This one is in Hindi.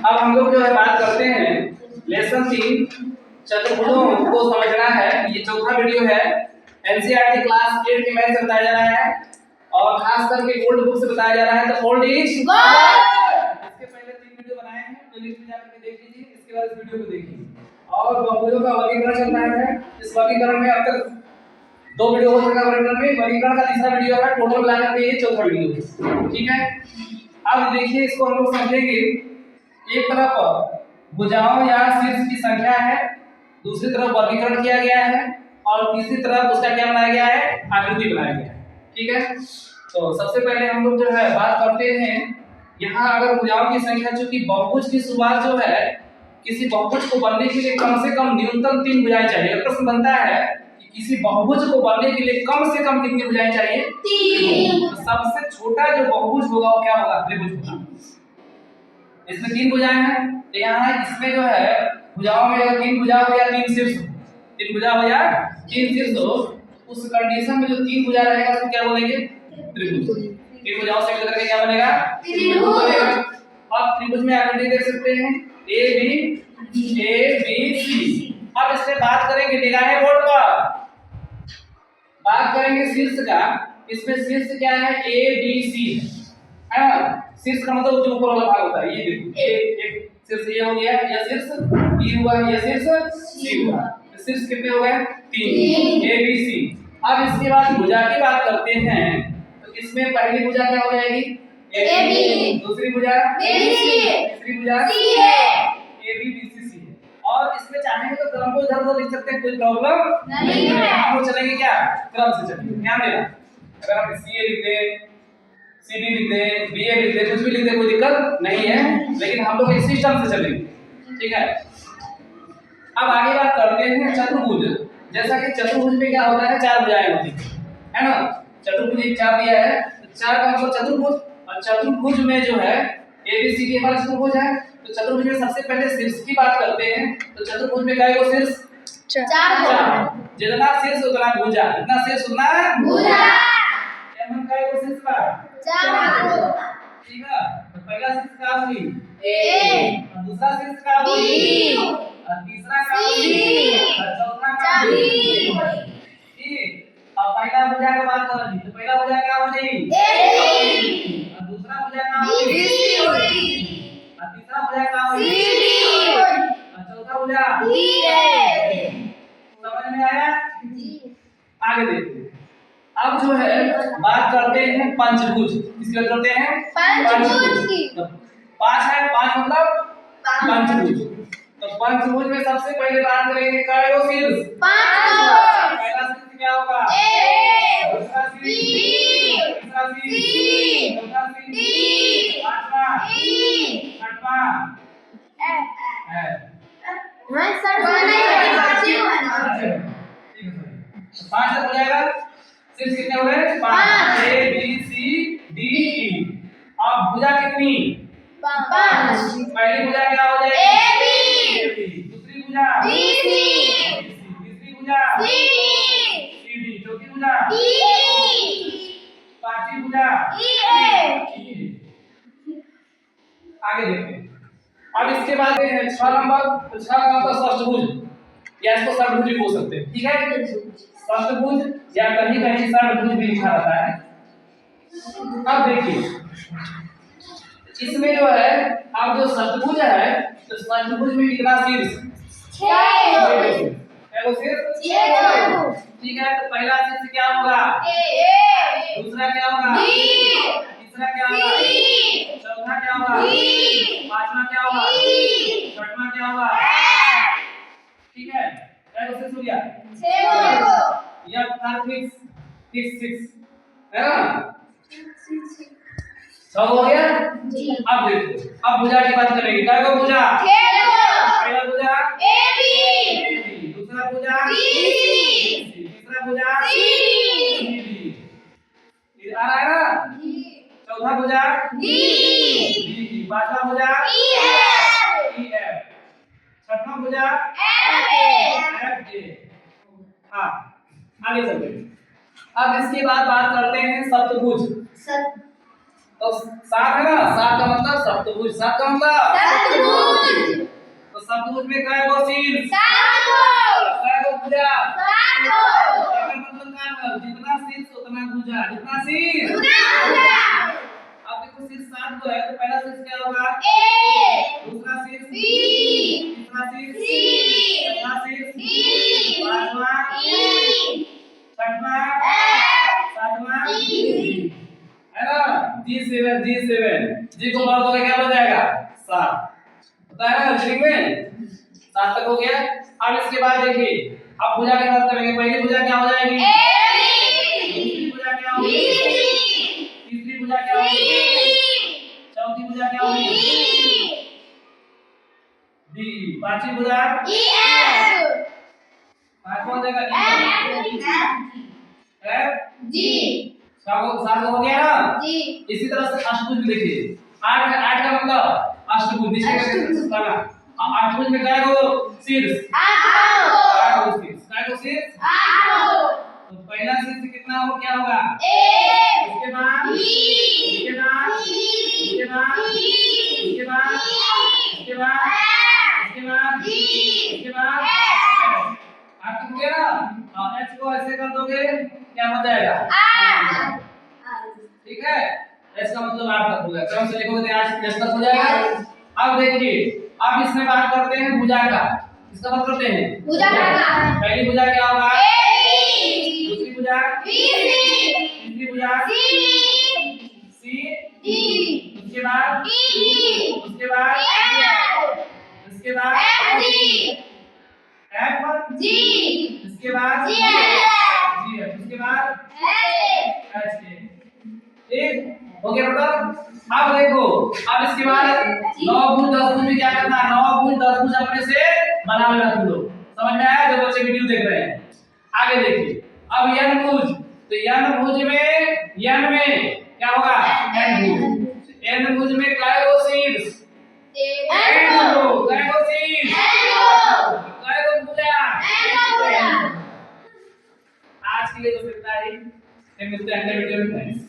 अब हम लोग जो है बात करते हैं लेसन 3 चतुर्भुजों को समझना है। ये चौथा वीडियो है। एनसीईआरटी क्लास 8 के मैथ से बताया जा रहा है और खास करके ओल्ड बुक से बताया जा रहा है। तो ओल्ड इज गोल्ड। इसके पहले 3 वीडियो बनाए हैं, प्लेलिस्ट में जाकर के देख लीजिए। इसके बाद इस वीडियो को देखिए। और बहुभुजों का वर्गीकरण चल रहा है। इस वर्गीकरण में अब तक 2 वीडियो हो चुका है। वर्गीकरण का तीसरा वीडियो है। टोटल मिलाकर के ये चौथा वीडियो है। ठीक है, अब देखिए इसको हम लोग समझेंगे। एक तरफ भुजाओं या शीर्ष की संख्या है, दूसरी तरफ वर्गीकरण किया गया है और तीसरी तरफ उसका क्या बनाया गया है, आकृति बनाया गया है। ठीक है, तो सबसे पहले हम लोग जो है बात करते हैं। यहाँ अगर भुजाओं की संख्या, चूंकि बहुभुज की शुरुआत जो है, किसी बहुभुज को बनने के लिए कम से कम न्यूनतम 3 भुजाएं चाहिए। प्रश्न बनता है कि किसी बहुभुज को बनने के लिए कम से कम कितनी भुजाएं चाहिए? 3। तो सबसे छोटा जो बहुभुज होगा वो क्या होगा? त्रिभुज होगा। इसमें 3 भुजाएं हैं, तो यहाँ इसमें जो है भुजाओं में अगर 3 भुजा हो या 3 शीर्ष, 3 भुजा हो या 3 शीर्ष हो, उस कंडीशन में जो 3 भुजा रहेगा उसको क्या बोलेंगे? त्रिभुज। 3 भुजाओं से मिलकर के क्या बनेगा? त्रिभुज बनेगा। अब त्रिभुज में आकृति देख सकते हैं ए बी सी। अब इससे बात करेंगे निगाहें बोर्ड पर, बात करेंगे शीर्ष का। इसमें शीर्ष क्या है? ए बी सी है ना। शीर्ष का मतलब जो ऊपर वाला भाग होता है। ये देखो एक शीर्ष ये हो गया, यह शीर्ष बी हुआ, यह शीर्ष सी हुआ। तो शीर्ष कितने हो गए? 3, ए बी सी। अब इसके बाद भुजा की बात करते हैं। तो इसमें पहली भुजा क्या हो जाएगी? A B. दूसरी भुजा बी सी। तीसरी भुजा सी है। A B B C C. और इसमें चाहेंगे तो क्रम को इधर उधर लिख सकते हैं, कोई प्रॉब्लम नहीं है। हम लोग चलेंगे क्या? क्रम से चलेंगे। ध्यान देना, अगर हम सी ए लिख दें, सी बी लिख दें, बी ए लिख दें, कुछ भी लिख दें, कोई दिक्कत नहीं है। लेकिन हम लोग इस सिस्टम से चलेंगे। ठीक है, अब आगे बात करते हैं चतुर्भुज। जैसा कि चतुर्भुज में क्या होता है? 4 भुजाएं होती है ना। चतुर्भुज एक 4 दिया है, तो 4 का मतलब चतुर्भुज। और चतुर्भुज में जो है ए बी सी डी हमारा चतुर्भुज है। तो चतुर्भुज में सबसे पहले शीर्ष की बात करते हैं। तो चतुर्भुज में क्या है? शीर्ष 4। जितना शीर्ष उतना भुजा, जितना शीर्ष उतना भुजा। एमन का है शीर्ष का 4। ठीक है, तो पहला शीर्ष का होगी ए, और दूसरा शीर्ष का होगी बी, और तीसरा का होगी, और चौथा का होगी। ठीक, अब पहला भुजा का बात करें तो पहला भुजा क्या होगी? ए, और दूसरा भुजा का होगी बी, और तीसरा भुजा का होगी सी, और चौथा भुजा डी। समझ में आया? जी। आगे देखते हैं। अब जो है बात करते हैं पंचभुज। किसकी बात करते हैं? पंचभुज की। 5 है, 5 मतलब पंचभुज। तो पंचभुज में सबसे पहले बात करेंगे कयो शीर्ष? 5। पहला शीर्ष क्या होगा? ए, दूसरा शीर्ष बी, तीसरा शीर्ष चौथा शीर्ष डी, पांचवा ई, छठवां एफ है। हां सर, पांच तक हो जाएगा। शीर्ष कितने हो गए? 5, A B C D E. अब भुजा कितनी? 5। पहली भुजा क्या हो जाएगी? A B. दूसरी भुजा बी सी। तीसरी भुजा सी डी। चौथी भुजा डी। पांचवी भुजा ई ए। आगे देखते हैं। अब इसके बाद 6 नंबर, तो 6 का मतलब षष्ठभुज या इसको षटभुज भी बोल सकते हैं। ठीक है, षष्ठभुज या कहीं कहीं षटभुज भी लिखा रहता है। अब देखिए इसमें जो है, अब जो षष्ठभुज है, तो षष्ठभुज में कितना शीर्ष? 6। एगो शीर्ष 6। ठीक है, तो पहला शीर्ष क्या होगा? ए, दूसरा क्या होगा? बी, तीसरा क्या होगा? सी, चौथा क्या होगा? डी, पांचवा क्या होगा? ई, छठवां क्या होगा? एफ। ठीक है, एगो शीर्ष हो गया 6। या फिक्स 6 है ना। 6 हो गया जी। अब देखो, अब भुजा की बात करेंगे। क्या को भुजा? 6। पहला भुजा ए बी, दूसरा भुजा बी सी, तीसरा भुजा सी डी। ये आ रहा है ना जी। चौथा भुजा डी डी, पांचवा भुजा ई एफ, छठवां भुजा एफ ए। हां, आगे चलते हैं। अब इसके बाद बात करते हैं सप्तभुज। तो सात है ना, सात का मतलब सप्तभुज, सात का मतलब सप्तभुज। तो सप्तभुज में काय गो शीर्ष, सात गो। काय गो भुजा, सात गो। इसका मतलब क्या है, जितना शीर्ष उतना भुजा, जितना शीर्ष उतना भुजा। अब देखो शीर्ष सात गो है तो पहला शीर्ष क्या होगा ए, दूसरा शीर्ष बी, तीसरा शीर्ष सी, चौथा शीर्ष डी, पांचवा ई, छठवां एफ, सातवां जी। है ना, G7 G को मार दोगे क्या बन जाएगा 7, पता है ना रीडिंग में 7 तक हो गया। अब इसके बाद देखिए अब भुजा की बात करेंगे। पहली भुजा क्या हो जाएगी ए, दूसरी भुजा क्या होगी बी, तीसरी भुजा क्या होगी सी, चौथी भुजा क्या होगी डी, डी, पांचवी भुजा ई, एफ, पांचवा हो जाएगा एफ जी, सात हो गया ना। जी। इसी तरह से अष्टभुज में देखिए आठ आठ का मतलब अष्टभुज नीचे का अष्टभुज में क्या हो शीर्ष आठ गो। क्या हो शीर्ष आठ गो। तो पहला शीर्ष कितना हो क्या होगा ए, उसके बाद बी, उसके बाद सी, उसके बाद डी, उसके बाद ई, उसके बाद एफ, उसके बाद जी, उसके बाद एफ, आठ हो गया ना। और एच को ऐसे कर दोगे क्या हो जाएगा आठ। ठीक है, इसका मतलब 8 तक हो गया। क्रम से लिखोगे तो 8 तक हो जाएगा। अब देखिए अब इसमें बात करते हैं भुजा का, इसका बात करते हैं भुजा का। पहली भुजा क्या होगा ए, दूसरी भुजा बी, सी, तीसरी भुजा सी, सी डी, उसके बाद ई, उसके बाद एफ, उसके बाद एफ, जी, एफ जी, उसके बाद जी, एफ, जी उसके बाद एच, एच के। ठीक हो गया बेटा। अब देखो अब इसके बाद 9 भुज 10 भुज में क्या करना है, 9 भुज 10 भुज अपने से बना लेना तुम लोग। समझ में आया जो बच्चे वीडियो देख रहे हैं। आगे देखिए अब n भुज, तो n भुज में n में क्या होगा n भुज, n भुज में काय गो शीर्ष एन गो। काय गो शीर्ष एन गो। काय गो भुजा। एन गो। आज के लिए तो इतना ही, फिर मिलते हैं अगले वीडियो में।